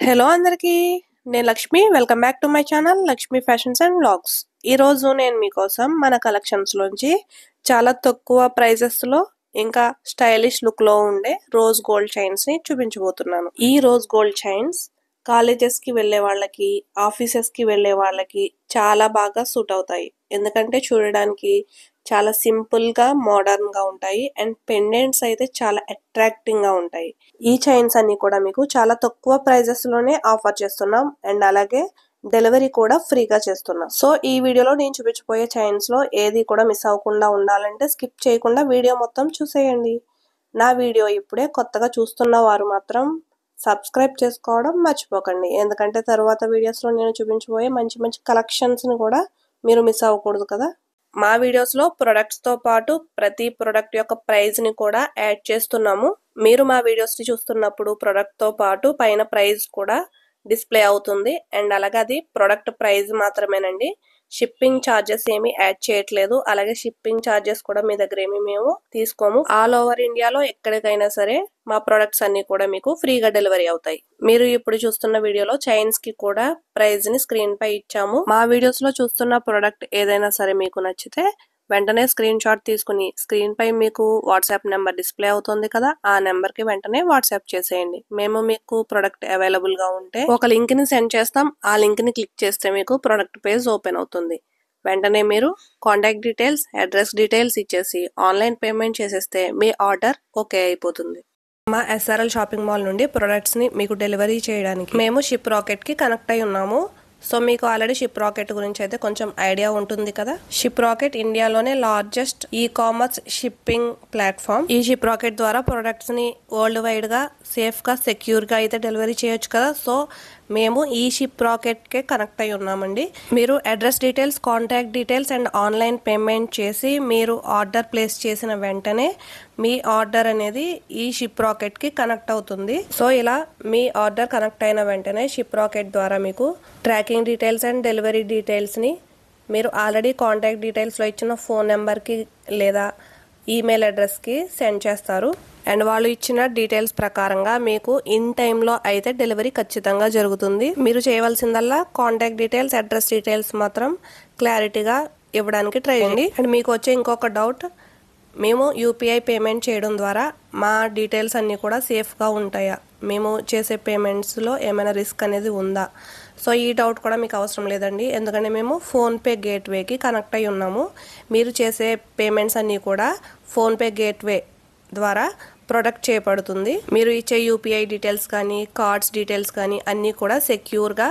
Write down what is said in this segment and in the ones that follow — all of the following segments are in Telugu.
హలో అందరికీ నేను Lakshmi welcome back to my channel Lakshmi fashions and vlogs. ఈరోజు నేను మీకోసం మన కలెక్షన్స్లోంచి చాలా తక్కువ ప్రైజెస్లో ఇంకా స్టైలిష్ లుక్లో ఉండే రోజ్ గోల్డ్ చైన్స్ని చూపించబోతున్నాను. ఈ రోజ్ గోల్డ్ చైన్స్ కాలేజెస్కి వెళ్ళే వాళ్ళకి, ఆఫీసెస్కి వెళ్ళే వాళ్ళకి చాలా బాగా సూట్ అవుతాయి. ఎందుకంటే చూడడానికి చాలా సింపుల్గా మోడర్న్గా ఉంటాయి అండ్ పెండెంట్స్ అయితే చాలా అట్రాక్టింగ్గా ఉంటాయి. ఈ చైన్స్ అన్ని కూడా మీకు చాలా తక్కువ ప్రైజెస్లోనే ఆఫర్ చేస్తున్నాం అండ్ అలాగే డెలివరీ కూడా ఫ్రీగా చేస్తున్నాం. సో ఈ వీడియోలో నేను చూపించబోయే చైన్స్లో ఏది కూడా మిస్ అవ్వకుండా ఉండాలంటే స్కిప్ చేయకుండా వీడియో మొత్తం చూసేయండి. నా వీడియో ఇప్పుడే కొత్తగా చూస్తున్న వారు మాత్రం సబ్స్క్రైబ్ చేసుకోవడం మర్చిపోకండి. ఎందుకంటే తర్వాత వీడియోస్లో నేను చూపించబోయే మంచి మంచి కలెక్షన్స్ని కూడా మీరు మిస్ అవ్వకూడదు కదా. మా వీడియోస్లో ప్రొడక్ట్స్తో పాటు ప్రతి ప్రొడక్ట్ యొక్క ప్రైజ్ని కూడా యాడ్ చేస్తున్నాము. మీరు మా వీడియోస్ని చూస్తున్నప్పుడు ప్రొడక్ట్తో పాటు పైన ప్రైజ్ కూడా డిస్ప్లే అవుతుంది అండ్ అలాగే అది ప్రొడక్ట్ ప్రైజ్ మాత్రమేనండి. షిప్పింగ్ ఛార్జెస్ ఏమి యాడ్ చేయట్లేదు. అలాగే షిప్పింగ్ ఛార్జెస్ కూడా మీ దగ్గర ఏమి మేము తీసుకోము. ఆల్ ఓవర్ ఇండియాలో ఎక్కడికైనా సరే మా ప్రొడక్ట్స్ అన్ని కూడా మీకు ఫ్రీగా డెలివరీ అవుతాయి. మీరు ఇప్పుడు చూస్తున్న వీడియోలో చైన్స్ కి కూడా ప్రైజ్ ని స్క్రీన్ పై ఇచ్చాము. మా వీడియోస్ లో చూస్తున్న ప్రొడక్ట్ ఏదైనా సరే మీకు నచ్చితే వెంటనే స్క్రీన్ షాట్ తీసుకుని స్క్రీన్ పై మీకు వాట్సాప్ నెంబర్ డిస్ప్లే అవుతుంది కదా, ఆ నెంబర్ కి వెంటనే వాట్సాప్ చేసేయండి. మేము మీకు ప్రొడక్ట్ అవైలబుల్ గా ఉంటే ఒక లింక్ ని సెండ్ చేస్తాం. ఆ లింక్ ని క్లిక్ చేస్తే మీకు ప్రొడక్ట్ పేజ్ ఓపెన్ అవుతుంది. వెంటనే మీరు కాంటాక్ట్ డీటెయిల్స్, అడ్రస్ డీటెయిల్స్ ఇచ్చేసి ఆన్లైన్ పేమెంట్ చేసేస్తే మీ ఆర్డర్ ఓకే అయిపోతుంది. మా SRL షాపింగ్ మాల్ నుండి ప్రొడక్ట్స్ ని మీకు డెలివరీ చేయడానికి మేము షిప్ రాకెట్ కి కనెక్ట్ అయి ఉన్నాము. సో మీకు ఆల్రెడీ షిప్ రాకెట్ గురించి అయితే కొంచెం ఐడియా ఉంటుంది కదా. షిప్ రాకెట్ ఇండియాలోనే లార్జెస్ట్ కామర్స్ షిప్పింగ్ ప్లాట్ఫామ్. ఈ షిప్ రాకెట్ ద్వారా ప్రొడక్ట్స్ ని వరల్డ్ వైడ్ గా సేఫ్ గా సెక్యూర్ గా అయితే డెలివరీ చేయొచ్చు కదా. సో మేము ఈ షిప్ రాకెట్ కే కనెక్ట్ అయి ఉన్నామండి. మీరు address details, contact details and online payment చేసి మీరు ఆర్డర్ ప్లేస్ చేసిన వెంటనే మీ ఆర్డర్ అనేది ఈ షిప్ రాకెట్ కి కనెక్ట్ అవుతుంది. సో ఇలా మీ ఆర్డర్ కనెక్ట్ అయిన వెంటనే షిప్ రాకెట్ ద్వారా మీకు tracking details and delivery details ని మీరు ఆల్రెడీ కాంటాక్ట్ డీటెయిల్స్ లో ఇచ్చిన ఫోన్ నెంబర్ కి లేదా ఈమెయిల్ అడ్రస్ కి సెండ్ చేస్తారు అండ్ వాళ్ళు ఇచ్చిన డీటెయిల్స్ ప్రకారంగా మీకు ఇన్ టైంలో అయితే డెలివరీ ఖచ్చితంగా జరుగుతుంది. మీరు చేయవలసిందల్లా కాంటాక్ట్ డీటెయిల్స్, అడ్రస్ డీటెయిల్స్ మాత్రం క్లారిటీగా ఇవ్వడానికి ట్రై చేయండి. అండ్ మీకు వచ్చే ఇంకొక డౌట్, మేము UPI పేమెంట్ చేయడం ద్వారా మా డీటెయిల్స్ అన్నీ కూడా సేఫ్గా ఉంటాయా, మేము చేసే పేమెంట్స్లో ఏమైనా రిస్క్ అనేది ఉందా? సో ఈ డౌట్ కూడా మీకు అవసరం లేదండి. ఎందుకంటే మేము ఫోన్పే గేట్వేకి కనెక్ట్ అయి ఉన్నాము. మీరు చేసే పేమెంట్స్ అన్నీ కూడా ఫోన్పే గేట్వే ద్వారా ప్రొడక్ట్ చేయబడుతుంది. మీరు ఇచ్చే UPI డీటెయిల్స్ కానీ, కార్డ్స్ డీటెయిల్స్ కానీ అన్నీ కూడా సెక్యూర్గా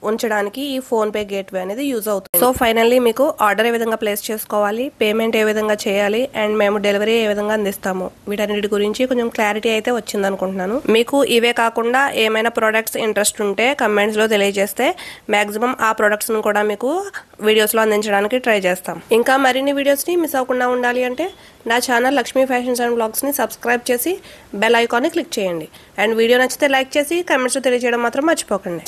ఉంచడానికి ఈ ఫోన్పే గేట్వే అనేది యూజ్ అవుతుంది. సో ఫైనల్లీ మీకు ఆర్డర్ ఏ విధంగా ప్లేస్ చేసుకోవాలి, పేమెంట్ ఏ విధంగా చేయాలి అండ్ మేము డెలివరీ ఏ విధంగా అందిస్తాము, వీటన్నిటి గురించి కొంచెం క్లారిటీ అయితే వచ్చింది అనుకుంటున్నాను. మీకు ఇవే కాకుండా ఏమైనా ప్రొడక్ట్స్ ఇంట్రెస్ట్ ఉంటే కమెంట్స్లో తెలియజేస్తే మ్యాక్సిమం ఆ ప్రొడక్ట్స్ని కూడా మీకు వీడియోస్లో అందించడానికి ట్రై చేస్తాం. ఇంకా మరిన్ని వీడియోస్ని మిస్ అవ్వకుండా ఉండాలి అంటే నా ఛానల్ లక్ష్మీ ఫ్యాషన్స్ అండ్ వ్లాగ్స్ని సబ్స్క్రైబ్ చేసి బెల్ ఐకాన్ని క్లిక్ చేయండి అండ్ వీడియో నచ్చితే లైక్ చేసి కమెంట్స్లో తెలియజేయడం మాత్రం మర్చిపోకండి.